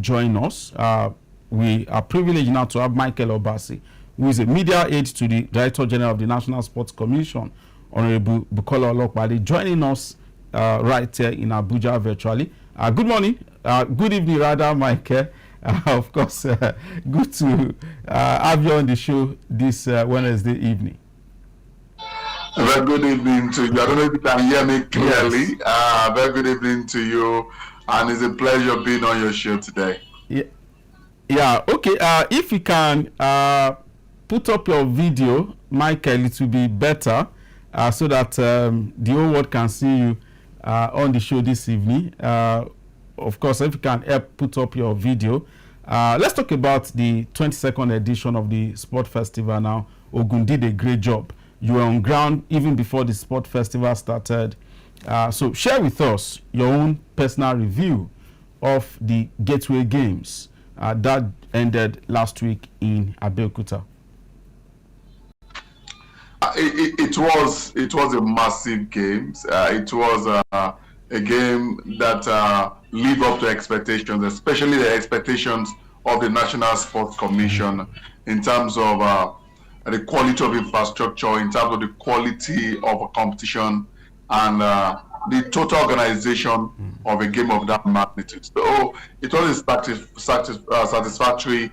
join us. We are privileged now to have Michael Obasi, who is a media aide to the Director General of the National Sports Commission, Honorable Bukola Olopade, joining us right here in Abuja virtually. Good morning, good evening rather, Michael. Of course, good to have you on the show this Wednesday evening. Very good evening to you. I don't know if you can hear me clearly. Yes. Very good evening to you, and it's a pleasure being on your show today. Yeah. Okay. If you can put up your video, Michael, it will be better so that the whole world can see you on the show this evening. Of course, if you can help put up your video. Let's talk about the 22nd edition of the Sport Festival now. Ogun did a great job. You were on ground even before the Sport Festival started. So share with us your own personal review of the Gateway Games that ended last week in Abeokuta. It was a massive game. It was a game that lived up to expectations, especially the expectations of the National Sports Commission in terms of the quality of infrastructure, in terms of the quality of a competition, and the total organization of a game of that magnitude. So it was a satisfactory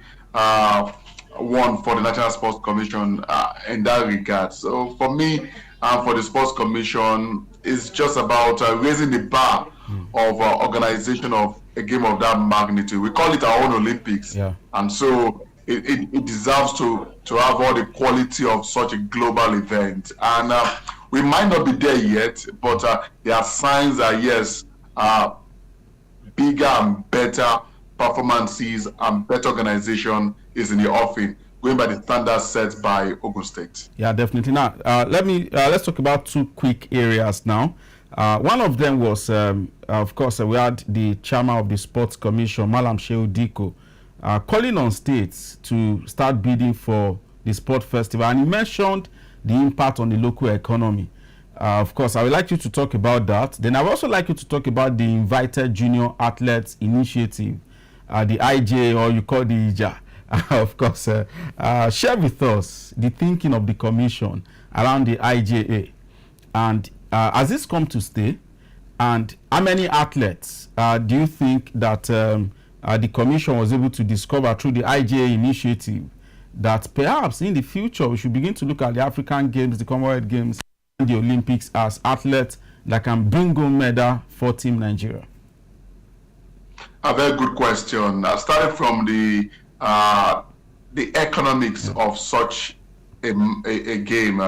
one for the National Sports Commission in that regard. So for me and for the Sports Commission, it's just about raising the bar of organization of a game of that magnitude. We call it our own Olympics, and so it deserves to have all the quality of such a global event. And we might not be there yet, but there are signs that yes, bigger and better performances and better organization is in the offing, going by the standards set by Ogun State. Yeah, definitely. Now, let's talk about two quick areas now. One of them was, of course, we had the chairman of the Sports Commission, Malam Shehu Diko, calling on states to start bidding for the sport festival, and he mentioned the impact on the local economy. Of course, I would like you to talk about that. Then I would also like you to talk about the Invited Junior Athletes Initiative, the IJ, or you call the IJA. Of course, share with us the thinking of the commission around the IJA, and has this come to stay, and how many athletes do you think that the commission was able to discover through the IJA initiative, that perhaps in the future we should begin to look at the African Games, the Commonwealth Games, and the Olympics as athletes that can bring home medal for Team Nigeria? A very good question. Starting from the economics of such a game,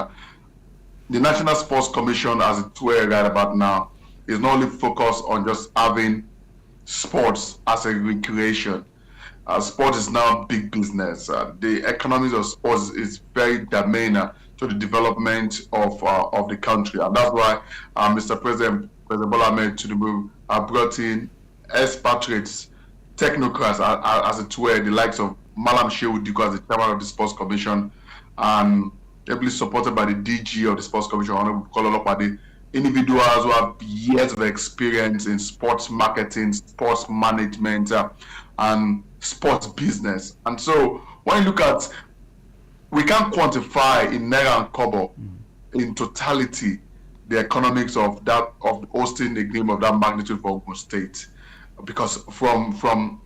the National Sports Commission, as it's where right about now, is not only focused on just having sports as a recreation. Sport is now big business. The economics of sports is very germane to the development of the country, and that's why Mr. President Bola Ahmed Tinubu brought in expatriates, technocrats, as it were, the likes of Malam Shehu Diko as the chairman of the Sports Commission, and heavily supported by the DG of the Sports Commission, Honorable Bukola Olopade, individuals who have years of experience in sports marketing, sports management, and sports business. And so when you look at, we can't quantify in naira and kobo in totality the economics of that, of hosting a game of that magnitude for Ogun State, because from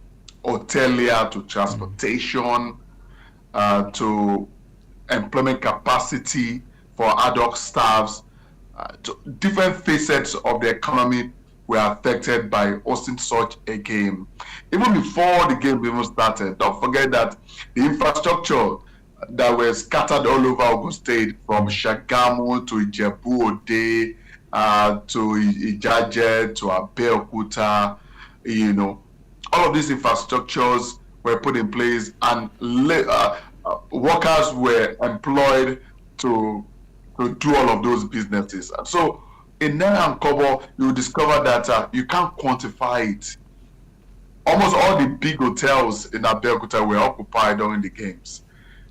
hotelier to transportation to employment capacity for ad hoc staffs, to different facets of the economy were affected by hosting such a game. Even before the game even started, don't forget that the infrastructure that were scattered all over Ogun State, from Shagamu to Ijebu-Ode, to Ijaje, to Abeokuta, you know, all of these infrastructures were put in place, and workers were employed to do all of those businesses. And so in Naira and Kobo, you will discover that you can't quantify it. Almost all the big hotels in Abeokuta were occupied during the games.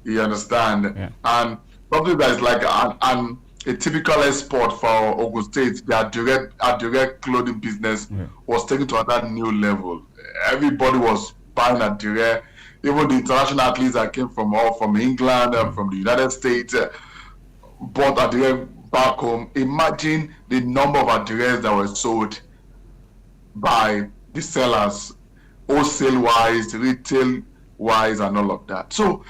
You understand? Yeah. And something that is like a typical export for Ogun State, their direct clothing business was taken to another new level. Everybody was buying Adire. Even the international athletes that came from England, from the United States, bought Adire back home. Imagine the number of Adires that were sold by the sellers, wholesale wise, retail wise, and all of that. So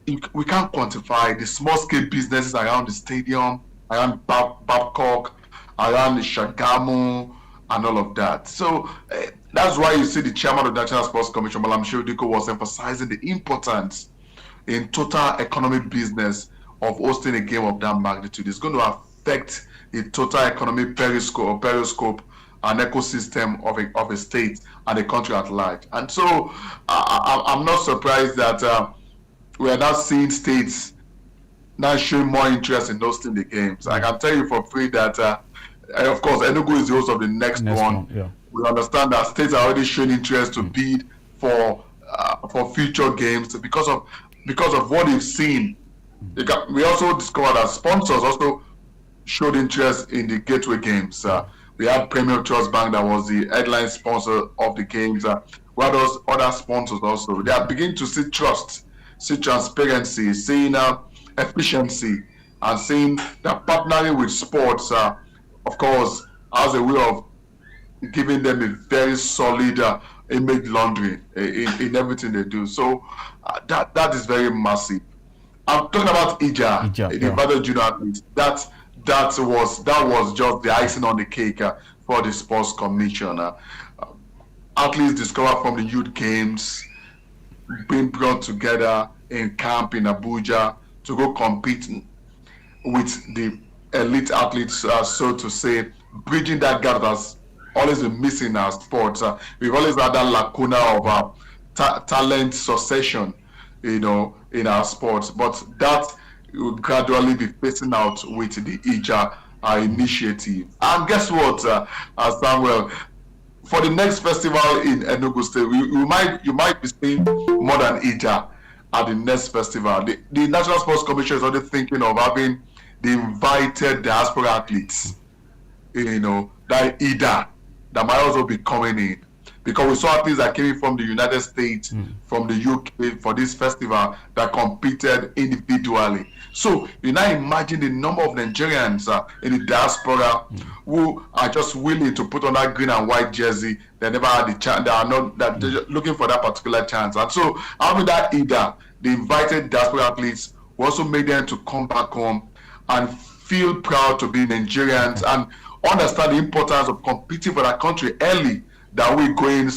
we can't quantify the small scale businesses around the stadium, around Babcock, around the Shagamu, and all of that. So that's why you see the chairman of the National Sports Commission, Malam Sheudiko, was emphasizing the importance in total economic business of hosting a game of that magnitude. It's going to affect the total economic periscope and ecosystem of a state and a country at large. And so I'm not surprised that we are now seeing states now showing more interest in hosting the games. I can tell you for free that, of course, Enugu is the host of the next one. Yeah. We understand that states are already showing interest to bid for future games because of what they've seen. We also discovered that sponsors also showed interest in the gateway games. We had Premier Trust Bank that was the headline sponsor of the games. We had those other sponsors also. They are beginning to see trust, see transparency, seeing efficiency, and seeing that partnering with sports, of course, has a way of giving them a very solid image laundering in everything they do. So that is very massive. I'm talking about Ija, the Battle Junior athletes. That was just the icing on the cake for the sports commission. Athletes discovered from the youth games, being brought together in camp in Abuja to go compete with the elite athletes, so to say, bridging that gap that's always been missing in our sports. We've always had that lacuna of talent succession, in our sports, but that will gradually be phasing out with the Ija initiative. And guess what, Samuel? For the next festival in Enugu State, you might be seeing more than Ija at the next festival. The National Sports Commission is already thinking of having the invited diaspora athletes, that Ida, that might also be coming in. Because we saw athletes that came in from the United States, from the UK for this festival that competed individually. So you now imagine the number of Nigerians in the diaspora who are just willing to put on that green and white jersey. They never had the chance. They're just looking for that particular chance. And so having that Ida, the invited diaspora athletes, we also made them to come back home and feel proud to be Nigerians and understand the importance of competing for that country early, that we going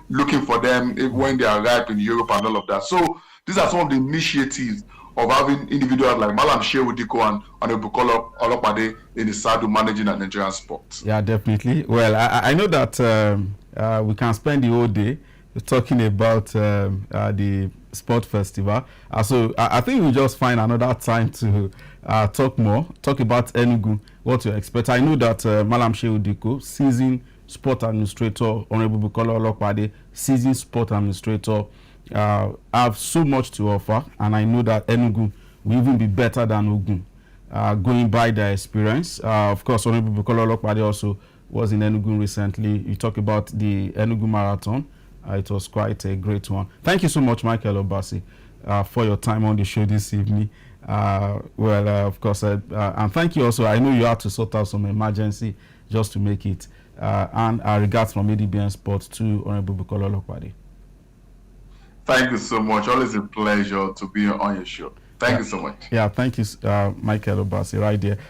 looking for them when they arrive in Europe and all of that. So these are some of the initiatives of having individuals like Malam Sheudiko and Abeokuta Olopade in the Sadu managing at Nigerian sports. Yeah, definitely. Well, I know that we can spend the whole day talking about the sport festival. So I think we'll just find another time to talk about Enugu, what to expect. I know that Malam Sheudiko, seasoned sport administrator, Honorable Bukola Olopade, seasoned sport administrator, have so much to offer, and I know that Enugu will even be better than Ogun, going by their experience. Of course, Honorable Bukola Olopade also was in Enugu recently. You talk about the Enugu Marathon. It was quite a great one. Thank you so much, Michael Obasi, for your time on the show this evening. Of course, and thank you also. I know you had to sort out some emergency just to make it. And our regards from ADBN Sports to Honorable Bukola Olopade. Thank you so much. Always a pleasure to be on your show. Thank you so much. Yeah, thank you, Michael Obasi, right there.